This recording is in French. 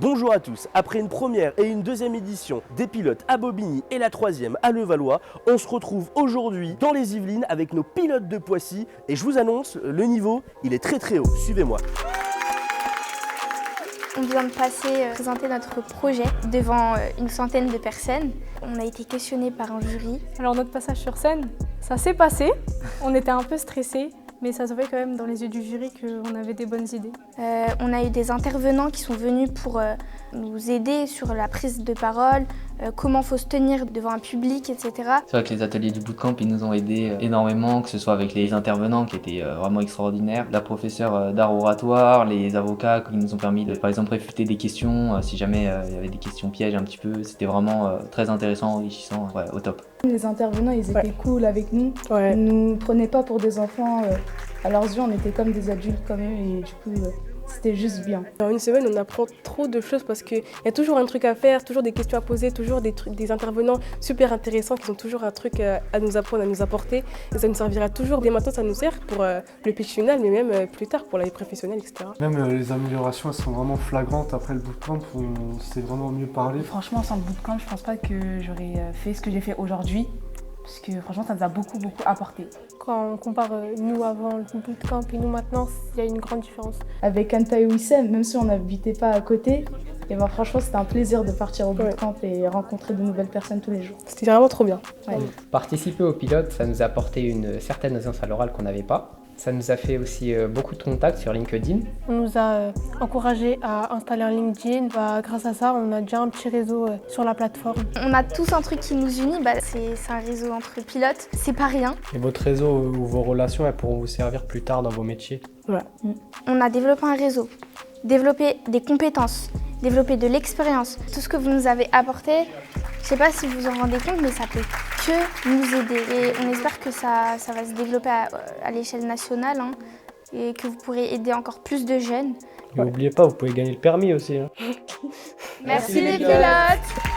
Bonjour à tous, après une première et une deuxième édition des pilotes à Bobigny et la troisième à Levallois, on se retrouve aujourd'hui dans les Yvelines avec nos pilotes de Poissy et je vous annonce, le niveau, il est très haut, suivez-moi. On vient de présenter notre projet devant une centaine de personnes. On a été questionnés par un jury. Alors notre passage sur scène, ça s'est passé. On était un peu stressés, mais ça se voit quand même dans les yeux du jury qu'on avait des bonnes idées. On a eu des intervenants qui sont venus pour nous aider sur la prise de parole, comment il faut se tenir devant un public, etc. C'est vrai que les ateliers du bootcamp, ils nous ont aidés énormément, que ce soit avec les intervenants qui étaient vraiment extraordinaires, la professeure d'art oratoire, les avocats qui nous ont permis de, par exemple, réfuter des questions, si jamais il y avait des questions pièges un petit peu. C'était vraiment très intéressant, enrichissant, ouais, au top. Les intervenants, ils étaient cool avec nous. Ils nous prenaient pas pour des enfants. À leurs yeux, on était comme des adultes quand même et du coup, c'était juste bien. En une semaine, on apprend trop de choses parce qu'il y a toujours un truc à faire, toujours des questions à poser, toujours des intervenants super intéressants qui ont toujours un truc à nous apprendre, à nous apporter. Et ça nous servira toujours. Dès maintenant, ça nous sert pour le pitch final, mais même plus tard pour la vie professionnelle, etc. Même les améliorations, elles sont vraiment flagrantes. Après le bootcamp, on s'est vraiment mieux parlé. Franchement, sans le bootcamp, je pense pas que j'aurais fait ce que j'ai fait aujourd'hui. Parce que franchement, ça nous a beaucoup apporté. Quand on compare nous avant le bootcamp et nous maintenant, il y a une grande différence. Avec Anta et Wissem, même si on n'habitait pas à côté, et ben franchement, c'était un plaisir de partir au bootcamp et rencontrer de nouvelles personnes tous les jours. C'était vraiment trop bien. Ouais. Participer au pilote, ça nous a apporté une certaine aisance à l'oral qu'on n'avait pas. Ça nous a fait aussi beaucoup de contacts sur LinkedIn. On nous a encouragés à installer un LinkedIn. Grâce à ça, on a déjà un petit réseau sur la plateforme. On a tous un truc qui nous unit, c'est un réseau entre pilotes, c'est pas rien. Et votre réseau ou vos relations, elles pourront vous servir plus tard dans vos métiers. Voilà. On a développé un réseau, développé des compétences, développé de l'expérience. Tout ce que vous nous avez apporté, je sais pas si vous vous en rendez compte, mais ça peut que nous aider. Et on espère que ça va se développer à l'échelle nationale et que vous pourrez aider encore plus de jeunes. Et n'oubliez pas, vous pouvez gagner le permis aussi. Merci les pilotes.